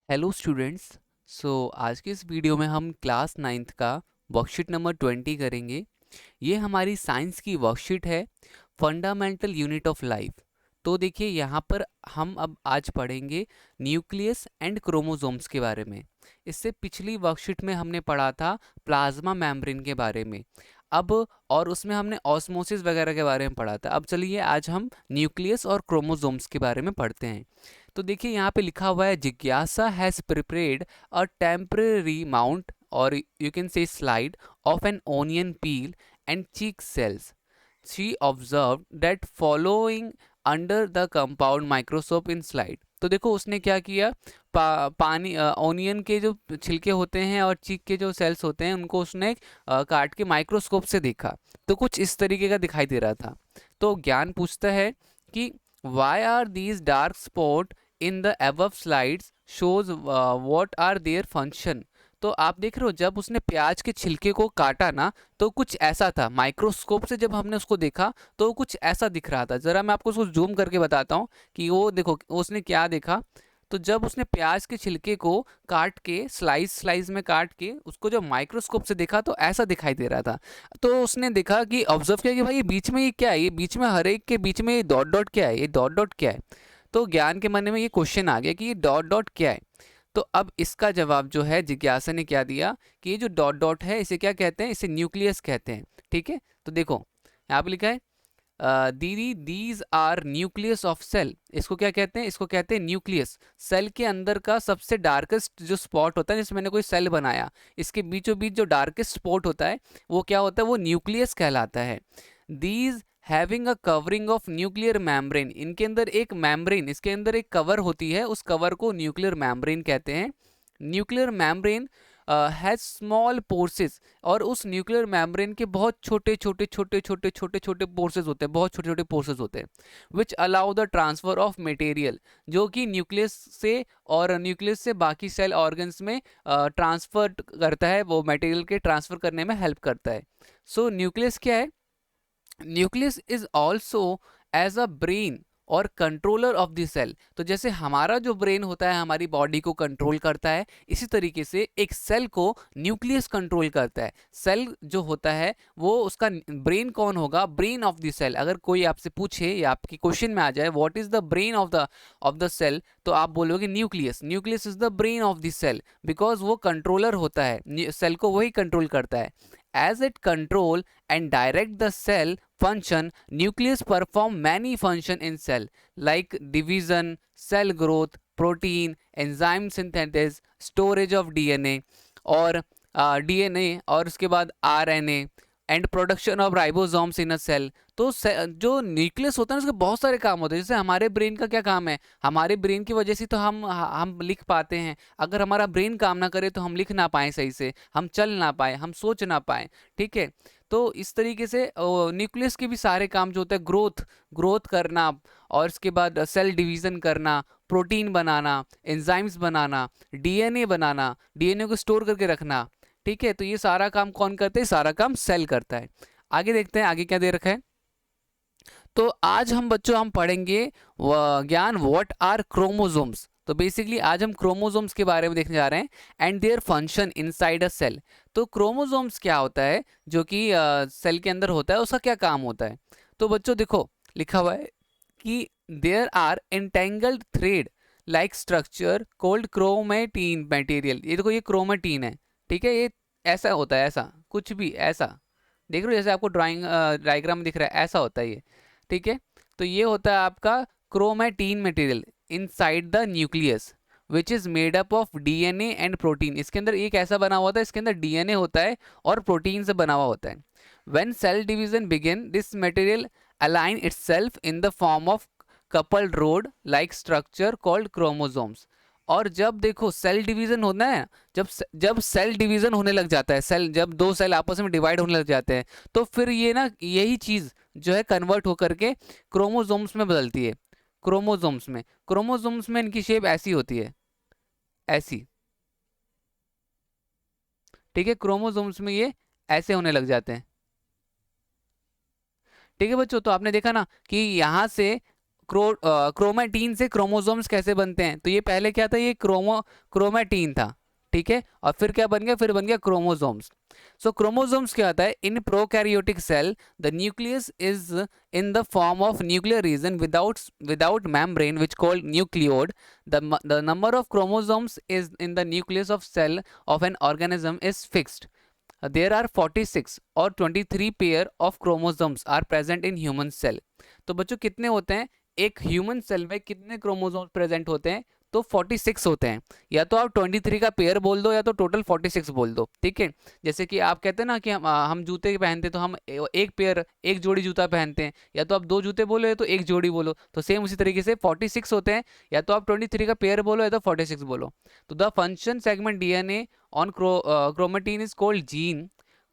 Hello students. आज के इस वीडियो में हम क्लास नाइन्थ का वर्कशीट नंबर 20 करेंगे। ये हमारी साइंस की वर्कशीट है, फंडामेंटल यूनिट ऑफ लाइफ। तो देखिए यहाँ पर हम अब आज पढ़ेंगे न्यूक्लियस एंड क्रोमोसोम्स के बारे में। इससे पिछली वर्कशीट में हमने पढ़ा था प्लाज्मा मेम्ब्रेन के बारे में। अब और उसमें हमने ऑस्मोसिस वगैरह के बारे में पढ़ा था। अब चलिए आज हम न्यूक्लियस और क्रोमोसोम्स के बारे में पढ़ते हैं। तो देखिए यहाँ पे लिखा हुआ है, जिज्ञासा has prepared a temporary mount और you can see slide of an onion peel and cheek cells. She observed that following under the compound microscope in slide. तो देखो उसने क्या किया, पानी ओनियन के जो छिलके होते हैं और चीक के जो सेल्स होते हैं उनको उसने काट के माइक्रोस्कोप से देखा। तो कुछ इस तरीके का दिखाई दे रहा था। तो ज्ञान पूछता है कि why are these dark spot in the above slides shows what are their function। तो आप देख रहे हो जब उसने प्याज के छिलके को काटा ना तो कुछ ऐसा था, माइक्रोस्कोप से जब हमने उसको देखा तो कुछ ऐसा दिख रहा था। ज़रा मैं आपको उसको जूम करके बताता हूँ कि वो देखो उसने क्या देखा। तो जब उसने प्याज के छिलके को काट के स्लाइस स्लाइस में काट के उसको जब माइक्रोस्कोप से देखा तो ऐसा दिखाई दे रहा था। तो उसने देखा कि ऑब्जर्व किया कि भाई ये बीच में ये क्या है, ये बीच में हर एक के बीच में ये डॉट डॉट क्या है, ये डॉट डॉट क्या है। तो ज्ञान के मन में ये क्वेश्चन आ गया कि ये डॉट डॉट क्या है। तो अब इसका जवाब जो है जिज्ञासा ने क्या दिया कि ये जो डॉट डॉट है इसे क्या कहते हैं, इसे न्यूक्लियस कहते हैं। ठीक है, तो देखो यहाँ पे लिखा है दीदी these are nucleus of cell. इसको क्या कहते हैं, इसको कहते हैं न्यूक्लियस। सेल के अंदर का सबसे डार्केस्ट जो स्पॉट होता है, जैसे मैंने कोई सेल बनाया, इसके बीचों बीच जो डार्केस्ट स्पॉट होता है वो क्या होता है, वो न्यूक्लियस कहलाता है। These having a covering of nuclear membrane, इनके अंदर एक मैम्ब्रेन, इसके अंदर एक कवर होती है, उस कवर को न्यूक्लियर मैम्ब्रेन कहते हैं। Nuclear membrane has small processes, और उस न्यूक्लियर मैम्ब्रेन के बहुत छोटे छोटे छोटे छोटे छोटे छोटे पोर्सेस होते हैं, बहुत छोटे छोटे पोर्सेस होते हैं, which allow the transfer of material, जो कि न्यूक्लियस से और न्यूक्लियस से बाकी सेल ऑर्गन्स में ट्रांसफर करता है, वो मटेरियल के ट्रांसफर करने में हेल्प करता है। सो न्यूक्लियस क्या है, nucleus is also as a brain और कंट्रोलर ऑफ द सेल। तो जैसे हमारा जो ब्रेन होता है हमारी बॉडी को कंट्रोल करता है, इसी तरीके से एक सेल को न्यूक्लियस कंट्रोल करता है। सेल जो होता है वो उसका ब्रेन कौन होगा, ब्रेन ऑफ द सेल। अगर कोई आपसे पूछे या आपके क्वेश्चन में आ जाए what is the brain of the cell, तो आप बोलोगे nucleus. Nucleus is the brain of the cell, because वो कंट्रोलर होता है, सेल को वही कंट्रोल करता है। As it control and direct the cell function, nucleus perform many function in cell like division, cell growth, protein, enzyme synthesis, storage of DNA और DNA और उसके बाद RNA and production of ribosomes in a cell. तो जो nucleus होता है उसके बहुत सारे काम होते हैं। जैसे हमारे ब्रेन का क्या काम है, हमारे ब्रेन की वजह से तो हम लिख पाते हैं। अगर हमारा ब्रेन काम ना करे तो हम लिख ना पाए सही से, हम चल ना पाए, हम सोच ना पाए। ठीक है, तो इस तरीके से न्यूक्लियस के भी सारे काम जो होता है, ग्रोथ ग्रोथ करना और इसके बाद सेल डिवीजन करना, प्रोटीन बनाना, एंजाइम्स बनाना, डीएनए बनाना, डीएनए को स्टोर करके रखना। ठीक है, तो ये सारा काम कौन करता है, सारा काम सेल करता है। आगे देखते हैं आगे क्या दे रखा है। तो आज हम बच्चों हम पढ़ेंगे ज्ञान व्हाट आर क्रोमोसोम्स। तो बेसिकली आज हम क्रोमोसोम्स के बारे में देखने जा रहे हैं and their function inside a cell. तो क्रोमोसोम्स क्या होता है जो कि सेल के अंदर होता है, उसका क्या काम होता है। तो बच्चों देखो लिखा हुआ है कि there are entangled thread like structure called chromatin material. ये देखो ये क्रोमेटीन है। ठीक है, ये ऐसा होता है, ऐसा कुछ भी ऐसा देख रहे हो, जैसे आपको ड्राइंग डायग्राम में दिख रहा है, ऐसा होता है ये। ठीक है, तो ये होता है आपका chromatin material inside the nucleus which is made up of DNA and protein. इसके अंदर एक ऐसा बना हुआ होता है, इसके अंदर डीएनए होता है और प्रोटीन से बना हुआ होता है। When cell division begin this material align itself in the form of coupled rod like structure called chromosomes. और जब देखो सेल डिवीजन होना है, जब सेल डिवीजन होने लग जाता है, सेल जब दो सेल आपस में डिवाइड होने लग जाते हैं, तो फिर ये ना यही चीज जो है कन्वर्ट होकर के क्रोमोसोम्स में बदलती है। क्रोमोसोम्स में इनकी शेप ऐसी होती है, ऐसी। ठीक है, क्रोमोसोम्स में ये ऐसे होने लग जाते हैं। ठीक है बच्चों, तो आपने देखा ना कि यहाँ से क्रोमेटीन से क्रोमोसोम्स कैसे बनते हैं? तो ये पहले क्या था, ये क्रोमेटीन था, ठीक है, और फिर क्या बन गया, फिर बन गया क्रोमोसोम्स। सो क्रोमोसोम्स क्या होता है, in prokaryotic cell the nucleus is in the form of nuclear region without membrane which called nucleode. The number of chromosomes is in the nucleus of cell of an organism is fixed. There are 46 or 23 pair of chromosomes are present in human cell. तो बच्चों कितने होते हैं, एक human cell में कितने chromosomes present होते हैं? तो 46 होते हैं। या तो आप 23 का पेयर बोल दो या तो टोटल 46 बोल दो, ठीक है। जैसे कि आप कहते हैं ना कि हम जूते पहनते तो हम एक पेयर, एक जोड़ी जूता पहनते हैं, या तो आप दो जूते बोलो या तो एक जोड़ी बोलो, तो सेम उसी तरीके से 46 होते हैं, या तो आप 23 का पेयर बोलो या तो 46 बोलो। तो the function segment DNA on chromatin is called gene.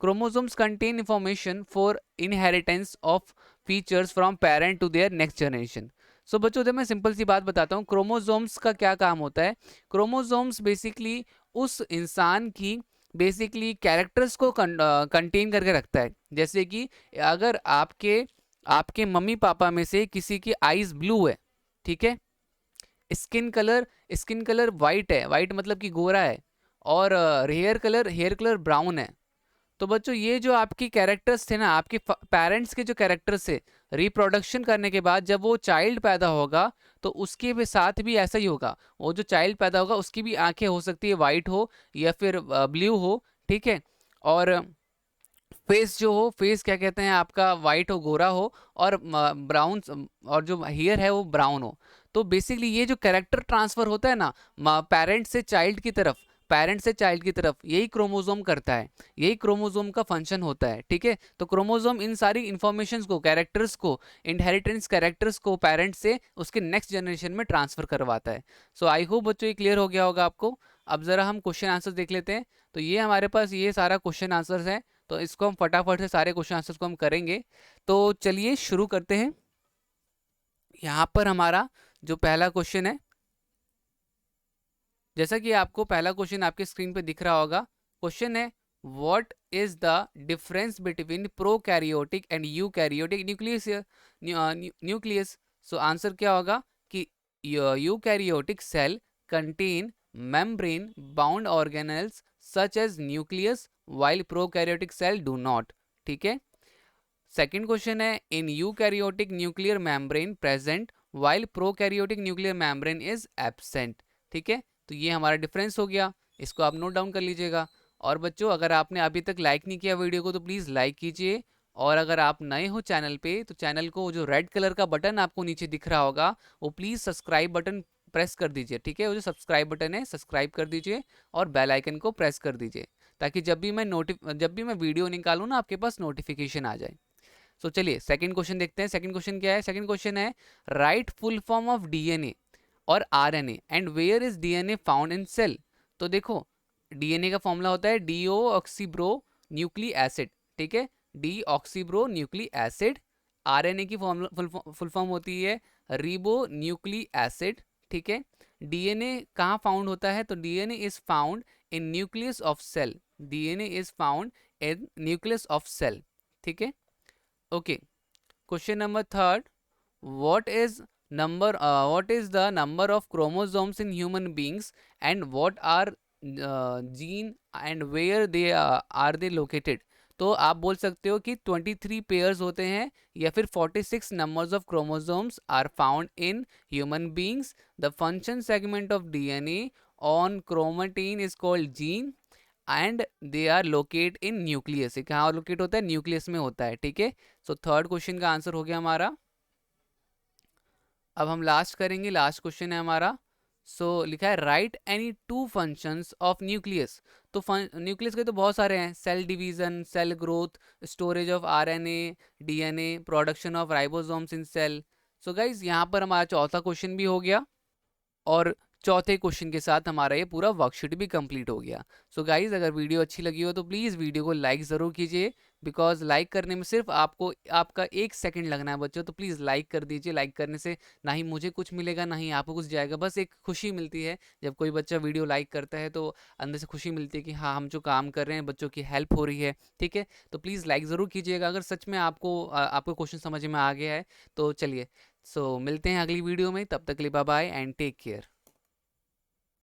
Chromosomes contain information for inheritance of features from parent to their next generation. सो बच्चों जब मैं सिंपल सी बात बताता हूँ, क्रोमोसोम्स का क्या काम होता है। क्रोमोसोम्स बेसिकली उस इंसान की बेसिकली कैरेक्टर्स को कंटेन करके रखता है। जैसे कि अगर आपके आपके मम्मी पापा में से किसी की आईज ब्लू है, ठीक है, स्किन कलर वाइट है, वाइट मतलब कि गोरा है, और हेयर कलर ब्राउन है, तो बच्चों ये जो आपकी कैरेक्टर्स थे ना, आपके पेरेंट्स के जो कैरेक्टर्स थे, रिप्रोडक्शन करने के बाद जब वो चाइल्ड पैदा होगा तो उसके भी साथ भी ऐसा ही होगा। वो जो चाइल्ड पैदा होगा उसकी भी आंखें हो सकती है वाइट हो या फिर ब्लू हो, ठीक है, और फेस जो हो, फेस क्या कहते हैं आपका, वाइट हो, गोरा हो, और ब्राउन, और जो हेयर है वो ब्राउन हो। तो बेसिकली ये जो कैरेक्टर ट्रांसफर होता है ना पेरेंट से चाइल्ड की तरफ, पेरेंट से चाइल्ड की तरफ, यही क्रोमोसोम करता है, यही क्रोमोसोम का फंक्शन होता है, ठीक है। तो क्रोमोसोम इन सारी इंफॉर्मेशन को, कैरेक्टर्स को, इनहेरिटेंस कैरेक्टर्स को पेरेंट से उसके नेक्स्ट जनरेशन में ट्रांसफर करवाता है। सो आई होप बच्चों ये क्लियर हो गया होगा आपको। अब जरा हम क्वेश्चन आंसर देख लेते हैं। तो ये हमारे पास ये सारा क्वेश्चन आंसर्स हैं, तो इसको हम फटाफट से सारे क्वेश्चन आंसर्स को हम करेंगे। तो चलिए शुरू करते हैं। यहाँ पर हमारा जो पहला क्वेश्चन है, जैसा कि आपको पहला क्वेश्चन आपके स्क्रीन पे दिख रहा होगा, क्वेश्चन है what is the difference between prokaryotic and eukaryotic nucleus. So answer क्या होगा कि eukaryotic cell contain membrane bound organelles such as nucleus while prokaryotic cell do not, ठीक है। सेकेंड क्वेश्चन है in eukaryotic nuclear membrane present while prokaryotic nuclear membrane is absent, ठीक है। तो ये हमारा डिफरेंस हो गया, इसको आप नोट डाउन कर लीजिएगा। और बच्चों अगर आपने अभी तक लाइक नहीं किया वीडियो को तो प्लीज़ लाइक कीजिए, और अगर आप नए हो चैनल पे तो चैनल को जो रेड कलर का बटन आपको नीचे दिख रहा होगा वो प्लीज़ सब्सक्राइब बटन प्रेस कर दीजिए, ठीक है। वो जो सब्सक्राइब बटन है सब्सक्राइब कर दीजिए और बेल आइकन को प्रेस कर दीजिए, ताकि जब भी मैं वीडियो निकालूँ ना आपके पास नोटिफिकेशन आ जाए। सो चलिए सेकंड क्वेश्चन देखते हैं। सेकंड क्वेश्चन क्या है? सेकंड क्वेश्चन है write full form of DNA और RNA and where is DNA found in cell. तो देखो डीएनए का फॉर्मूला होता है डीओक्सीब्रो न्यूक्लिक एसिड, ठीक है, डीऑक्सीब्रो न्यूक्लिक एसिड। आरएनए की फुल फॉर्म होती है रिबो न्यूक्लिक एसिड, ठीक है। डीएनए कहाँ फाउंड होता है? तो DNA is found in nucleus of cell, DNA is found in nucleus of cell, ठीक है। Okay, question number third, what is what is the number of chromosomes in human beings and what are gene and where they are they located। तो आप बोल सकते हो कि 23 pairs होते हैं या फिर 46 numbers of chromosomes are found in human beings. The function segment of DNA on chromatin is called gene and they are locate in nucleus. कहाँ लोकेट होता है? न्यूक्लियस में होता है, ठीक है। सो थर्ड क्वेश्चन का आंसर हो गया हमारा। अब हम लास्ट करेंगे, लास्ट क्वेश्चन है हमारा। सो लिखा है write any two functions of nucleus. तो न्यूक्लियस के तो बहुत सारे हैं, cell division, cell growth, storage of RNA, DNA, production of ribosomes in cell. So guys यहाँ पर हमारा चौथा क्वेश्चन भी हो गया और चौथे क्वेश्चन के साथ हमारा ये पूरा वर्कशीट भी कंप्लीट हो गया। सो गाइज अगर वीडियो अच्छी लगी हो तो प्लीज़ वीडियो को लाइक ज़रूर कीजिए, बिकॉज लाइक करने में सिर्फ आपको आपका 1 सेकंड लगना है बच्चों। तो प्लीज़ लाइक कर दीजिए। लाइक करने से ना ही मुझे कुछ मिलेगा ना ही आपको कुछ जाएगा, बस एक खुशी मिलती है जब कोई बच्चा वीडियो लाइक करता है, तो अंदर से खुशी मिलती है कि हाँ हम जो काम कर रहे हैं बच्चों की हेल्प हो रही है, ठीक है। तो प्लीज़ लाइक ज़रूर कीजिएगा अगर सच में आपको क्वेश्चन समझ में आ गया है। तो चलिए सो मिलते हैं अगली वीडियो में, तब तक के लिए bye bye and take care.